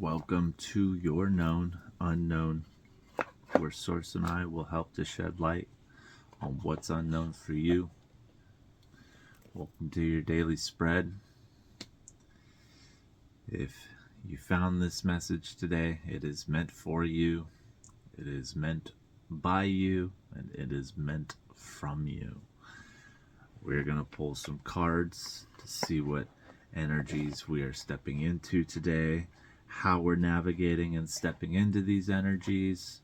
Welcome to your known unknown, where Source and I will help to shed light on what's unknown for you. Welcome to your daily spread. If you found this message today, it is meant for you, it is meant by you, and it is meant from you. We're going to pull some cards to see what energies we are stepping into today, how we're navigating and stepping into these energies,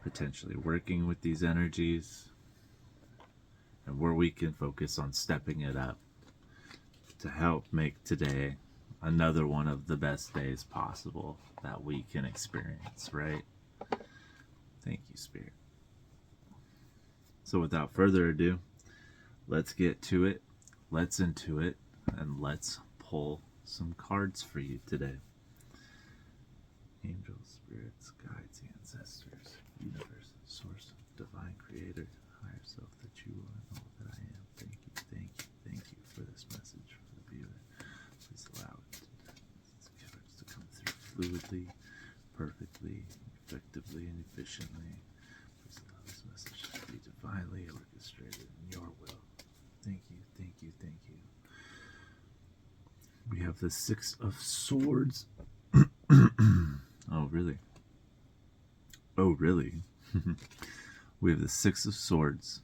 potentially working with these energies, and where we can focus on stepping it up to help make today another one of the best days possible that we can experience, right? Thank you, Spirit. So without further ado, let's get to it, let's into it, and let's pull some cards for you today. Angels, spirits, guides, ancestors, universe, source, divine creator, higher self that you are and all that I am. Thank you for this message for the viewer. Please allow it to come through fluidly, perfectly, effectively, and efficiently. Please allow this message to be divinely orchestrated in your will. Thank you. We have the Six of Swords. Oh, really? We have the Six of Swords.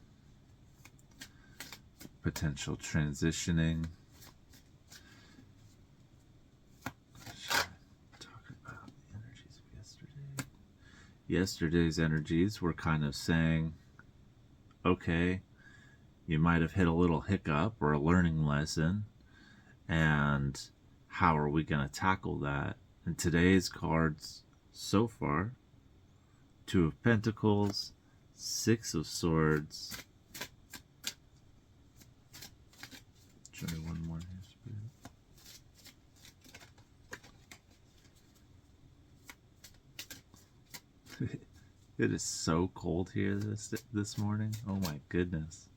Potential transitioning. Should I talk about the energies of yesterday? Yesterday's energies were kind of saying, okay, you might have hit a little hiccup or a learning lesson, and how are we going to tackle that? And today's cards so far, Two of Pentacles, Six of Swords. Show me one more here, Spirit. It is so cold here this morning. Oh my goodness.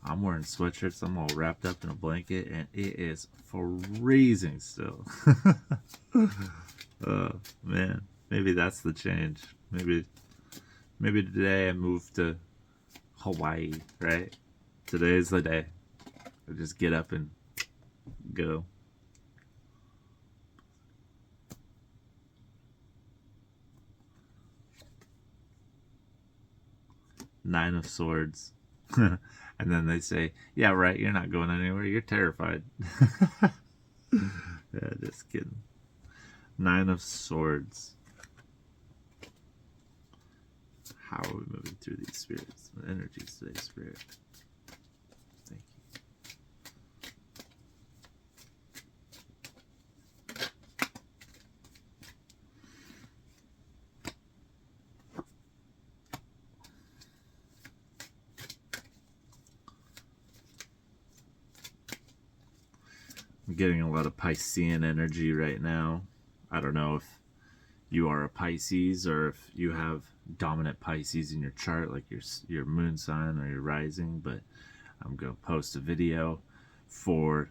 I'm wearing sweatshirts. I'm all wrapped up in a blanket, and it is freezing still. Oh man, maybe that's the change. Maybe today I move to Hawaii, right? Today's the day. I just get up and go. Nine of Swords. And then they say, yeah, right, you're not going anywhere. You're terrified. Yeah, just kidding. Nine of Swords. How are we moving through these spirits? The energies today, Spirit. Thank you. I'm getting a lot of Piscean energy right now. I don't know if you are a Pisces or if you have dominant Pisces in your chart, like your moon sign or your rising, but I'm going to post a video for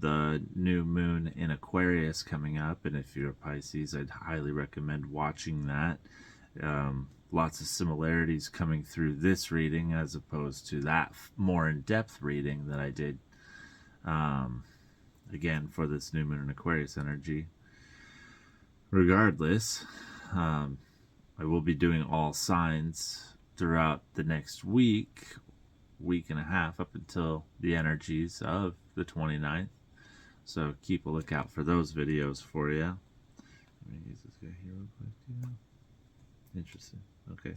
the new moon in Aquarius coming up, and if you're a Pisces, I'd highly recommend watching that. Lots of similarities coming through this reading as opposed to that more in-depth reading that I did again for this new moon in Aquarius energy. Regardless, I will be doing all signs throughout the next week and a half, up until the energies of the 29th. So keep a lookout for those videos for you. Let me use this guy here real quick. Yeah. Interesting. Okay.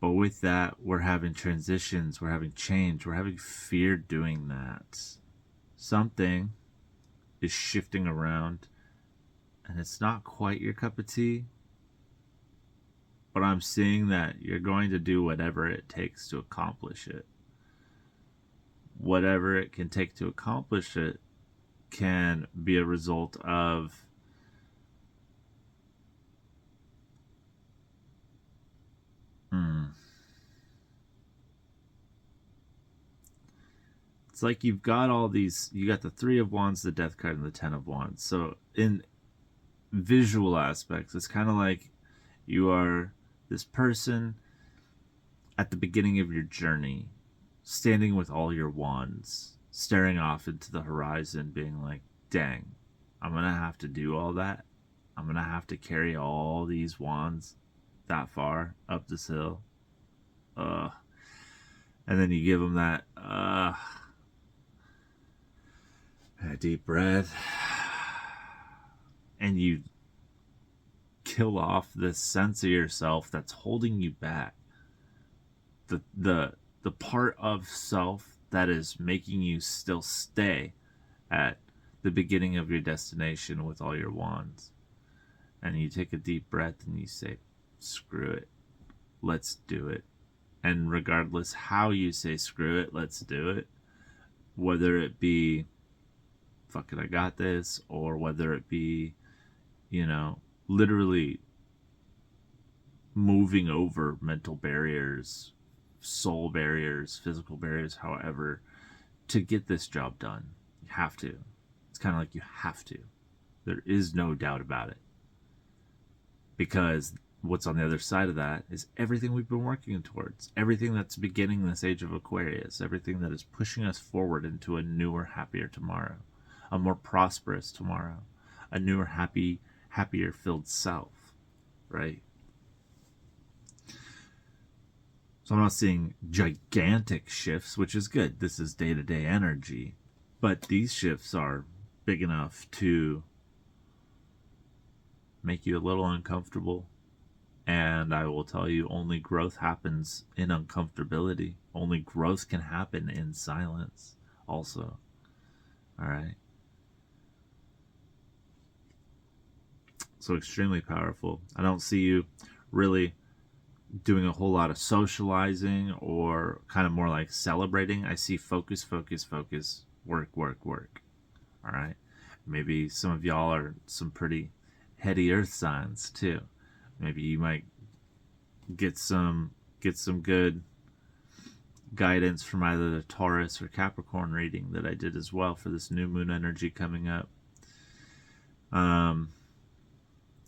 But with that, we're having transitions, we're having change, we're having fear doing that. Something is shifting around, and it's not quite your cup of tea, but I'm seeing that you're going to do whatever it takes to accomplish it. Whatever it can take to accomplish it can be a result of It's like you've got all these, you got the Three of Wands, the Death card, and the Ten of Wands. So in visual aspects, it's kind of like you are this person at the beginning of your journey, standing with all your wands, staring off into the horizon, being like, dang, I'm going to have to do all that. I'm going to have to carry all these wands that far up this hill. And then you give them that a deep breath, and you kill off this sense of yourself that's holding you back. The part of self that is making you still stay at the beginning of your destination with all your wands. And you take a deep breath and you say, screw it, let's do it. And regardless how you say screw it, let's do it, whether it be fuck it, I got this, or whether it be, literally moving over mental barriers, soul barriers, physical barriers, however, to get this job done. You have to. It's kind of like you have to. There is no doubt about it. Because what's on the other side of that is everything we've been working towards, everything that's beginning this age of Aquarius, everything that is pushing us forward into a newer, happier tomorrow, a more prosperous tomorrow, a newer, happier filled self, right? So I'm not seeing gigantic shifts, which is good. This is day-to-day energy. But these shifts are big enough to make you a little uncomfortable. And I will tell you, only growth happens in uncomfortability. Only growth can happen in silence also. All right? So extremely powerful. I don't see you really doing a whole lot of socializing or kind of more like celebrating. I see focus, focus, focus, work, work, work. All right? Maybe some of y'all are some pretty heady earth signs too. Maybe you might get some good guidance from either the Taurus or Capricorn reading that I did as well for this new moon energy coming up.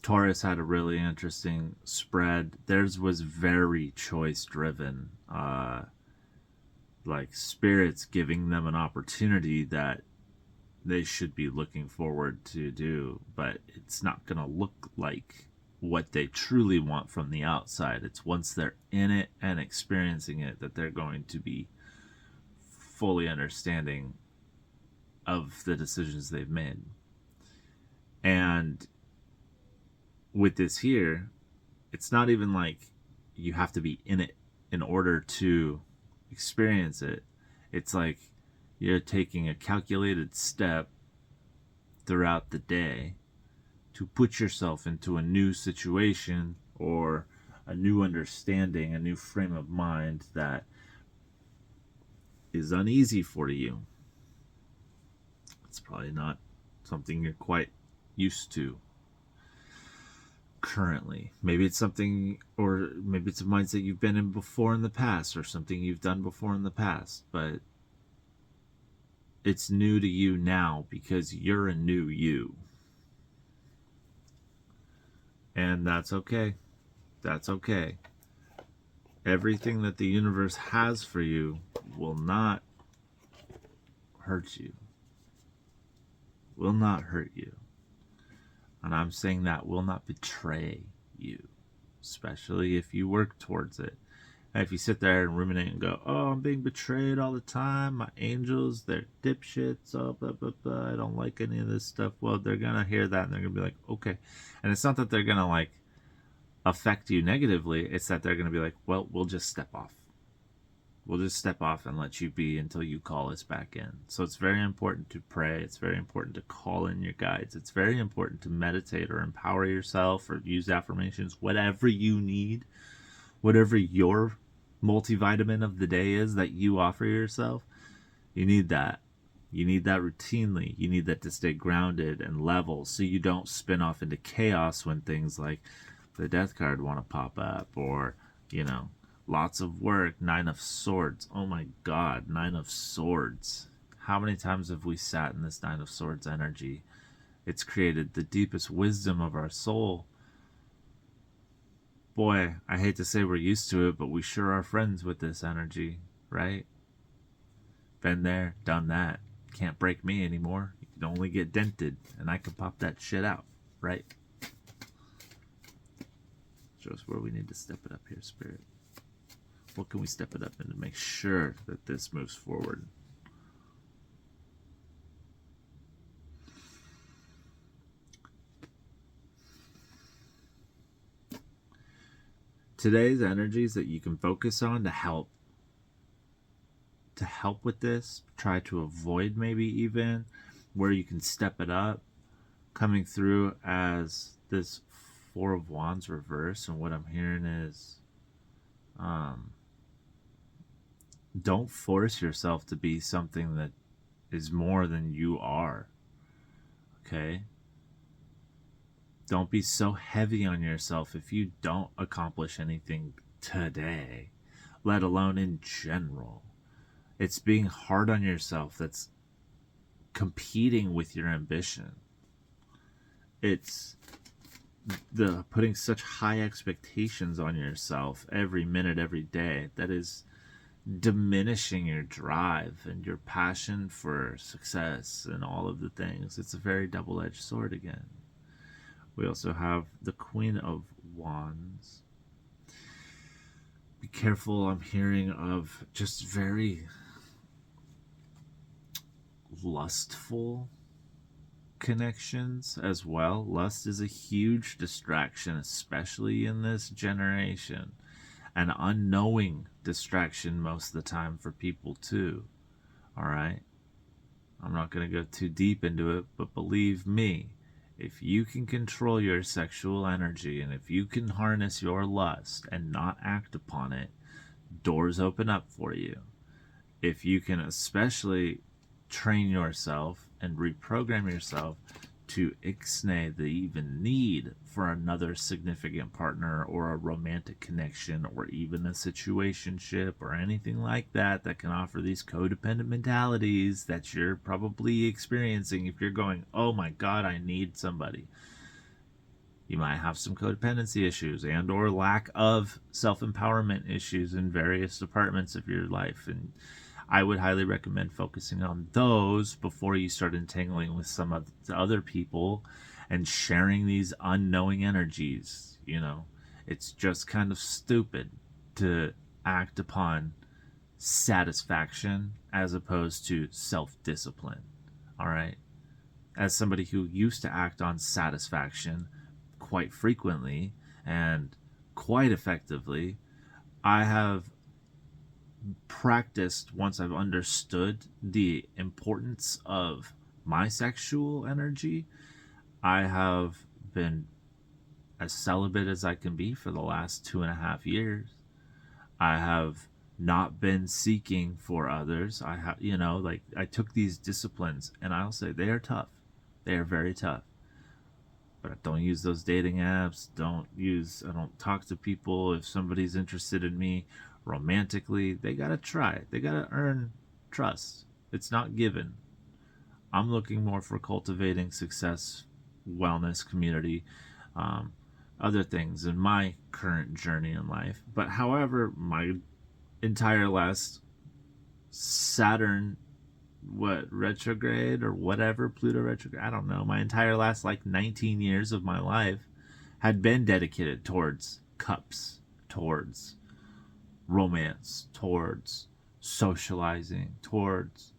Taurus had a really interesting spread. Theirs was very choice driven. Like spirits giving them an opportunity that they should be looking forward to do, but it's not going to look like what they truly want from the outside. It's once they're in it and experiencing it that they're going to be fully understanding of the decisions they've made. And with this here, it's not even like you have to be in it in order to experience it. It's like you're taking a calculated step throughout the day to put yourself into a new situation or a new understanding, a new frame of mind that is uneasy for you. It's probably not something you're quite used to currently. Maybe it's something, or maybe it's a mindset you've been in before in the past, or something you've done before in the past, but it's new to you now because you're a new you. And that's okay. That's okay. Everything that the universe has for you will not hurt you. Will not hurt you. And I'm saying that will not betray you, especially if you work towards it. And if you sit there and ruminate and go, oh, I'm being betrayed all the time, my angels, they're dipshits, oh, blah, blah, blah, I don't like any of this stuff. Well, they're going to hear that and they're going to be like, okay. And it's not that they're going to like affect you negatively. It's that they're going to be like, well, we'll just step off. We'll just step off and let you be until you call us back in. So it's very important to pray. It's very important to call in your guides. It's very important to meditate or empower yourself or use affirmations, whatever you need, whatever your multivitamin of the day is that you offer yourself. You need that. You need that routinely. You need that to stay grounded and level so you don't spin off into chaos when things like the death card want to pop up, or, you know, lots of work, 9 of Swords. Oh my God, 9 of Swords. How many times have we sat in this Nine of Swords energy? It's created the deepest wisdom of our soul. Boy, I hate to say we're used to it, but we sure are friends with this energy, right? Been there, done that. Can't break me anymore. You can only get dented, and I can pop that shit out, right? Show us where we need to step it up here, Spirit. What can we step it up in to make sure that this moves forward? Today's energies that you can focus on to help with this, try to avoid maybe even where you can step it up, coming through as this Four of Wands reverse. And what I'm hearing is don't force yourself to be something that is more than you are. Okay? Don't be so heavy on yourself if you don't accomplish anything today, let alone in general. It's being hard on yourself that's competing with your ambition. It's the putting such high expectations on yourself every minute, every day, that is diminishing your drive and your passion for success and all of the things. It's a very double-edged sword again. We also have the Queen of Wands. Be careful, I'm hearing of just very lustful connections as well. Lust is a huge distraction, especially in this generation. An unknowing distraction most of the time for people too. Alright? I'm not going to go too deep into it, but believe me, if you can control your sexual energy and if you can harness your lust and not act upon it, doors open up for you. If you can especially train yourself and reprogram yourself to ixnay the even need for another significant partner or a romantic connection or even a situationship or anything like that that can offer these codependent mentalities that you're probably experiencing. If you're going, oh my god, I need somebody, you might have some codependency issues and or lack of self-empowerment issues in various departments of your life, and I would highly recommend focusing on those before you start entangling with some of the other people and sharing these unknowing energies. You know, it's just kind of stupid to act upon satisfaction as opposed to self-discipline. All right? As somebody who used to act on satisfaction quite frequently and quite effectively, I have practiced, once I've understood the importance of my sexual energy, I have been as celibate as I can be for the last 2.5 years. I have not been seeking for others. I have, like, I took these disciplines, and I'll say they are tough. They are very tough. But I don't use those dating apps. I don't talk to people. If somebody's interested in me romantically, they gotta try. They gotta earn trust. It's not given. I'm looking more for cultivating success, wellness, community, other things in my current journey in life. But however, my entire last Saturn retrograde or whatever, Pluto retrograde, I don't know, my entire last 19 years of my life had been dedicated towards cups, towards romance, towards socializing, towards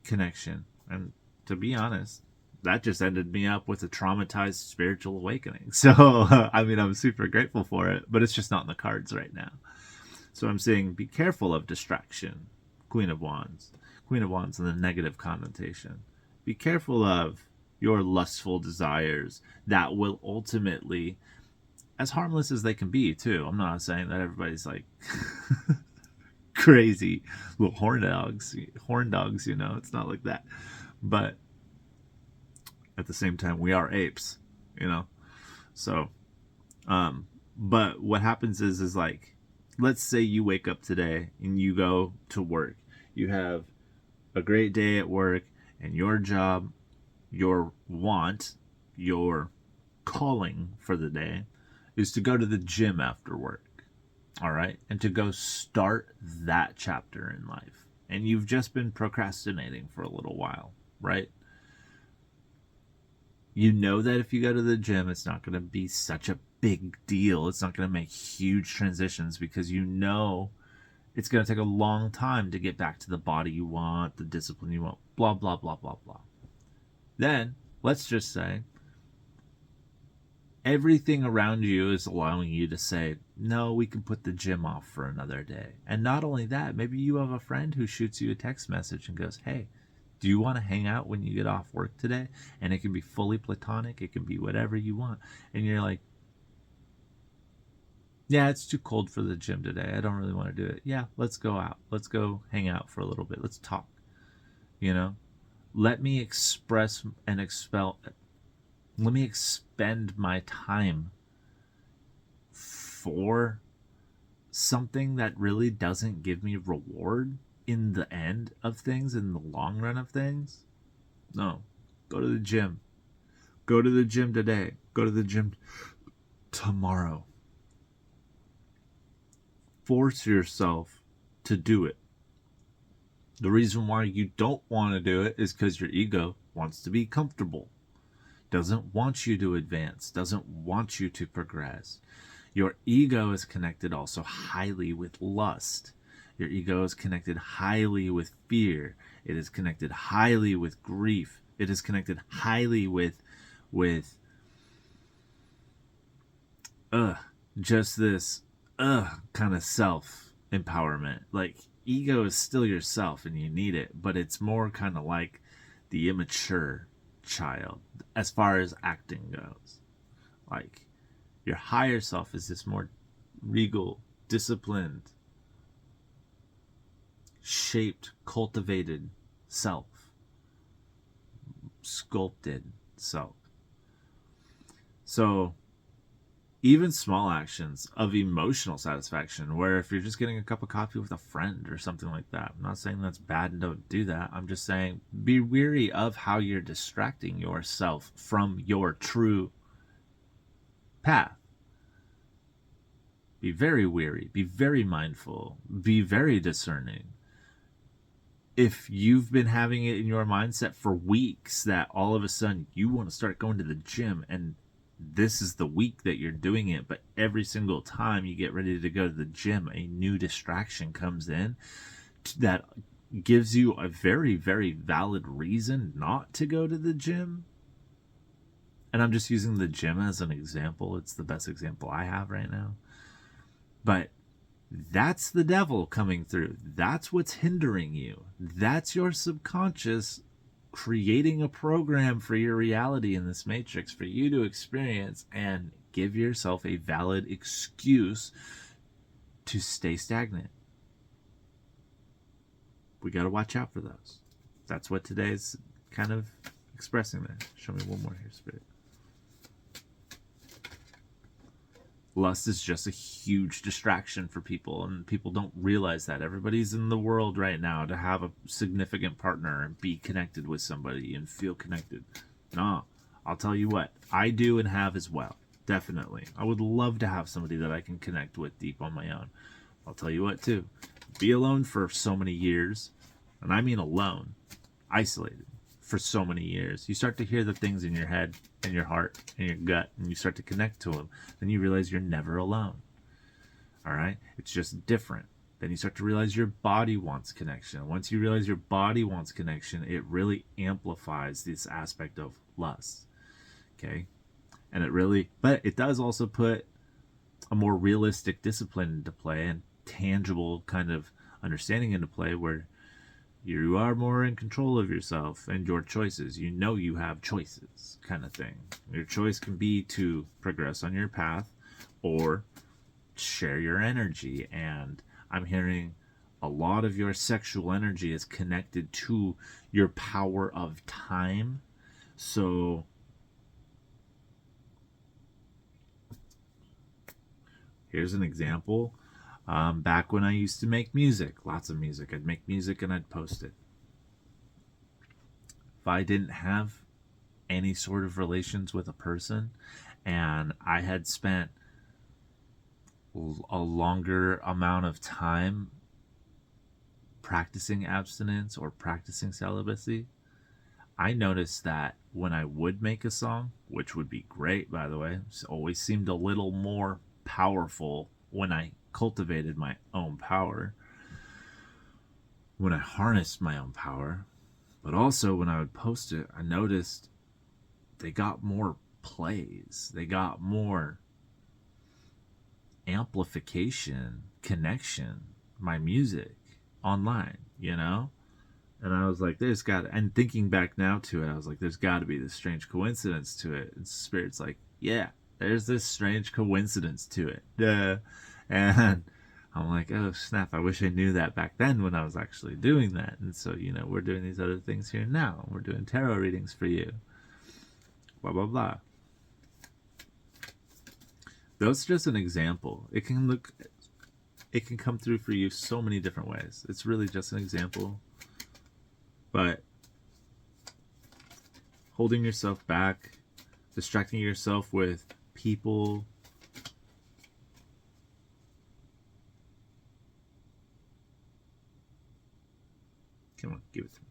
connection. And to be honest, that just ended me up with a traumatized spiritual awakening. So, I mean, I'm super grateful for it, but it's just not in the cards right now. So I'm saying be careful of distraction, Queen of Wands. Queen of Wands in the negative connotation. Be careful of your lustful desires that will ultimately, as harmless as they can be too. I'm not saying that everybody's like crazy little horn dogs, it's not like that. But at the same time, we are apes, So, but what happens is like, let's say you wake up today and you go to work. You have a great day at work, and your job, your want, your calling for the day is to go to the gym after work. All right. And to go start that chapter in life. And you've just been procrastinating for a little while, right? You know that if you go to the gym, it's not going to be such a big deal. It's not going to make huge transitions because you know it's going to take a long time to get back to the body you want, the discipline you want, blah, blah, blah, blah, blah. Then, let's just say, everything around you is allowing you to say, no, we can put the gym off for another day. And not only that, maybe you have a friend who shoots you a text message and goes, hey, do you want to hang out when you get off work today? And it can be fully platonic. It can be whatever you want. And you're like, yeah, it's too cold for the gym today. I don't really want to do it. Yeah, let's go out. Let's go hang out for a little bit. Let's talk. You know, let me express and let me expend my time for something that really doesn't give me reward in the end of things, in the long run of things. No, go to the gym. Go to the gym today. Go to the gym tomorrow. Force yourself to do it. The reason why you don't want to do it is because your ego wants to be comfortable, doesn't want you to advance, doesn't want you to progress. Your ego is connected also highly with lust. Your ego is connected highly with fear. It is connected highly with grief. It is connected highly with just this kind of self empowerment. Like, ego is still yourself and you need it, but it's more kind of like the immature child as far as acting goes. Like, your higher self is this more regal, disciplined, shaped, cultivated self, sculpted self. So even small actions of emotional satisfaction, where if you're just getting a cup of coffee with a friend or something like that, I'm not saying that's bad and don't do that. I'm just saying be wary of how you're distracting yourself from your true path. Be very wary, be very mindful, be very discerning. If you've been having it in your mindset for weeks that all of a sudden you want to start going to the gym, and this is the week that you're doing it, but every single time you get ready to go to the gym, a new distraction comes in that gives you a very, very valid reason not to go to the gym. And I'm just using the gym as an example. It's the best example I have right now. But that's the devil coming through. That's what's hindering you. That's your subconscious creating a program for your reality in this matrix for you to experience and give yourself a valid excuse to stay stagnant. We got to watch out for those. That's what today's kind of expressing there. Show me one more here, Spirit. Lust is just a huge distraction for people, and people don't realize that. Everybody's in the world right now to have a significant partner and be connected with somebody and feel connected. No, I'll tell you what, I do and have as well. Definitely. I would love to have somebody that I can connect with deep on my own. I'll tell you what too, be alone for so many years, and I mean alone, isolated for so many years. You start to hear the things in your head and your heart and your gut, and you start to connect to them. Then you realize you're never alone. All right? It's just different. Then you start to realize your body wants connection. Once you realize your body wants connection, it really amplifies this aspect of lust. Okay? And but it does also put a more realistic discipline into play and tangible kind of understanding into play, where you are more in control of yourself and your choices. You know you have choices, kind of thing. Your choice can be to progress on your path or share your energy. And I'm hearing a lot of your sexual energy is connected to your power of time. So here's an example. Back when I used to make music, lots of music, I'd make music and I'd post it. I didn't have any sort of relations with a person and I had spent a longer amount of time practicing abstinence or practicing celibacy, I noticed that when I would make a song, which would be great, by the way, it always seemed a little more powerful when I cultivated my own power, when I harnessed my own power. But also when I would post it, I noticed they got more plays, they got more amplification, connection, my music online, you know? And I was like, there's got to, and thinking back now to it, I was like, there's got to be this strange coincidence to it. And Spirit's like, yeah, there's this strange coincidence to it. Duh. And I'm like, oh, snap, I wish I knew that back then when I was actually doing that. And so, we're doing these other things here now. We're doing tarot readings for you. Blah, blah, blah. That's just an example. It can come through for you so many different ways. It's really just an example. But holding yourself back, distracting yourself with people, come on, give it to me.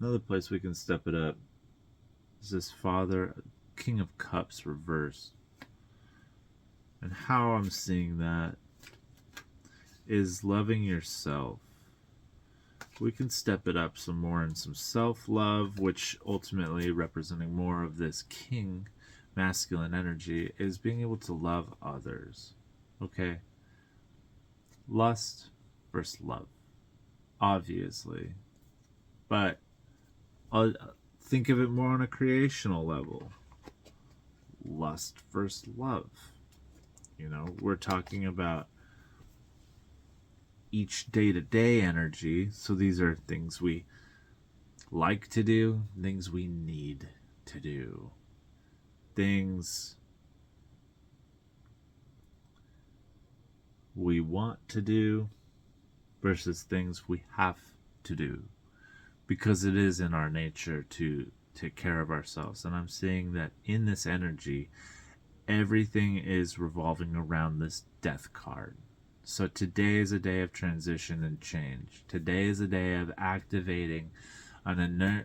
Another place we can step it up is this Father, King of Cups reversed. And how I'm seeing that is loving yourself. We can step it up some more in some self-love, which ultimately representing more of this king masculine energy is being able to love others. Okay? Lust versus love. Obviously. But think of it more on a creational level. Lust versus love. We're talking about each day-to-day energy. So these are things we like to do, things we need to do, things we want to do versus things we have to do, because it is in our nature to take care of ourselves. And I'm seeing that in this energy, everything is revolving around this death card. So today is a day of transition and change. Today is a day of activating an innate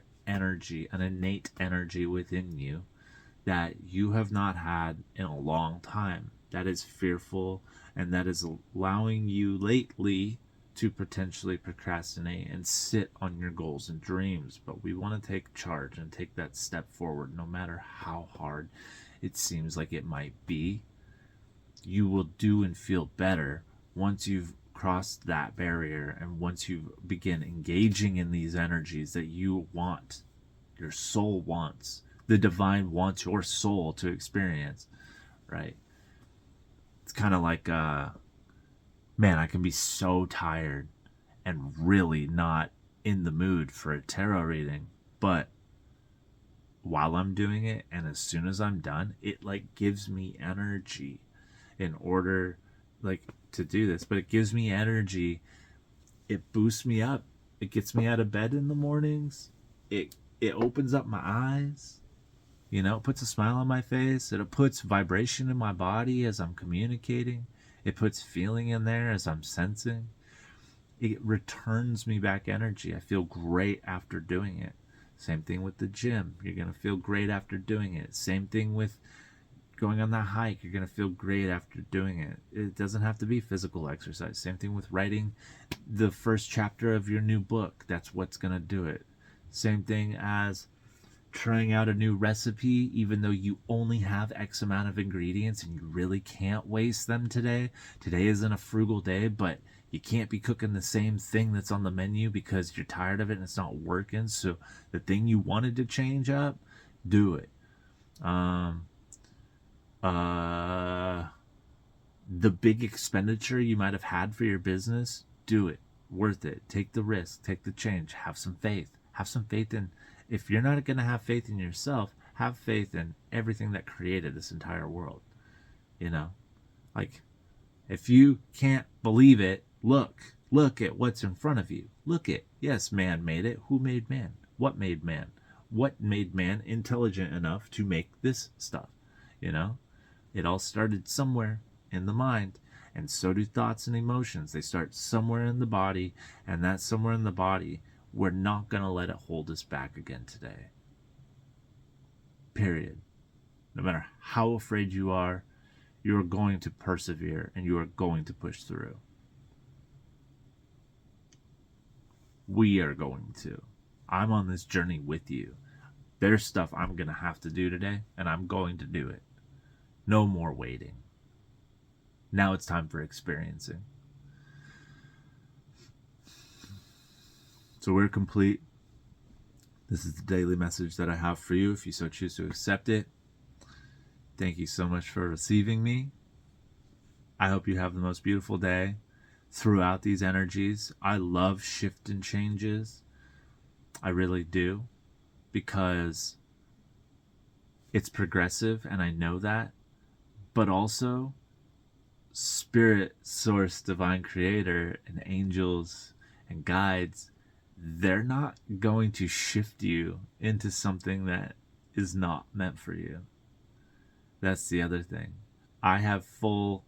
energy within you that you have not had in a long time. That is fearful, and that is allowing you lately to potentially procrastinate and sit on your goals and dreams. But we want to take charge and take that step forward, no matter how hard it seems like it might be. You will do and feel better once you've crossed that barrier, and once you begin engaging in these energies that you want, your soul wants, the divine wants your soul to experience, right? It's kind of like, man, I can be so tired and really not in the mood for a tarot reading, but while I'm doing it, and as soon as I'm done, it gives me energy in order to do this. But it gives me energy, it boosts me up, it gets me out of bed in the mornings, it opens up my eyes, it puts a smile on my face, it puts vibration in my body as I'm communicating, it puts feeling in there as I'm sensing. It returns me back energy. I feel great after doing it. Same thing with the gym. You're going to feel great after doing it. Same thing with going on that hike. You're going to feel great after doing it. It doesn't have to be physical exercise. Same thing with writing the first chapter of your new book. That's what's going to do it. Same thing as trying out a new recipe, even though you only have X amount of ingredients and you really can't waste them today. Today isn't a frugal day, but you can't be cooking the same thing that's on the menu because you're tired of it and it's not working. So the thing you wanted to change up, do it. The big expenditure you might have had for your business, do it. worth it. Take the risk, take the change, have some faith. Have some faith in, if you're not going to have faith in yourself, have faith in everything that created this entire world. You know, like, if you can't believe it, look at what's in front of you. Look at, yes, man made it. Who made man? What made man? What made man intelligent enough to make this stuff? You know, it all started somewhere in the mind, and so do thoughts and emotions. They start somewhere in the body, and that somewhere in the body, we're not going to let it hold us back again today. Period. No matter how afraid you are going to persevere, and you are going to push through. We are going to. I'm on this journey with you. There's stuff I'm going to have to do today, and I'm going to do it. No more waiting. Now it's time for experiencing. So we're complete. This is the daily message that I have for you, if you so choose to accept it. Thank you so much for receiving me. I hope you have the most beautiful day throughout these energies. I love shift and changes. I really do, because it's progressive, and I know that. But also, spirit, source, divine creator, and angels and guides, they're not going to shift you into something that is not meant for you. That's the other thing. I have full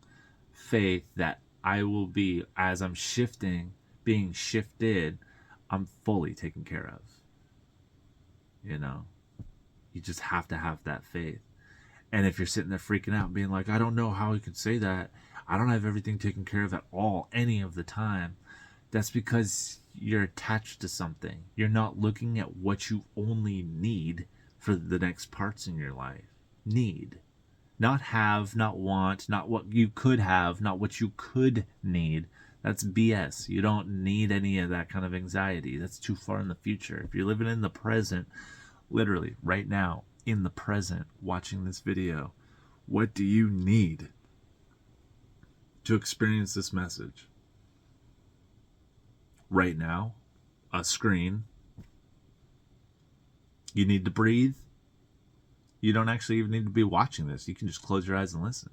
faith that I will be, as I'm shifting, being shifted, I'm fully taken care of. You know, you just have to have that faith. And if you're sitting there freaking out, being like, I don't know how you can say that, I don't have everything taken care of at all, any of the time, that's because you're attached to something. You're not looking at what you only need for the next parts in your life. Need. Not have, not want, not what you could have, not what you could need. That's BS. You don't need any of that kind of anxiety. That's too far in the future. If you're living in the present, literally right now, in the present, watching this video, what do you need to experience this message? Right now, a screen. You need to breathe. You don't actually even need to be watching this. You can just close your eyes and listen.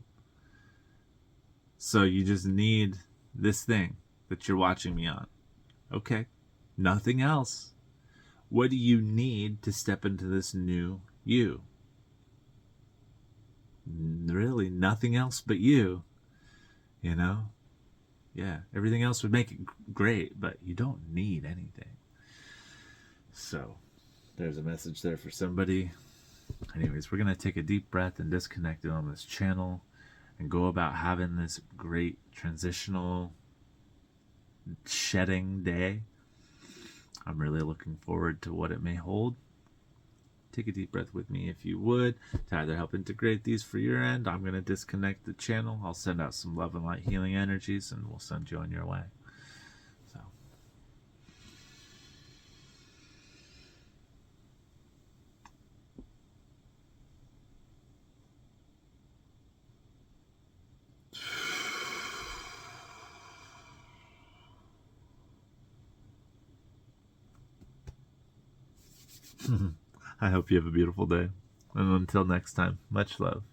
So you just need this thing that you're watching me on. Okay. Nothing else. What do you need to step into this new you? Really, nothing else but you. You know? Yeah, everything else would make it great, but you don't need anything. So, there's a message there for somebody. Anyways, we're going to take a deep breath and disconnect it on this channel and go about having this great transitional shedding day. I'm really looking forward to what it may hold. Take a deep breath with me if you would, to either help integrate these for your end. I'm going to disconnect the channel. I'll send out some love and light healing energies, and we'll send you on your way. So. I hope you have a beautiful day. And until next time, much love.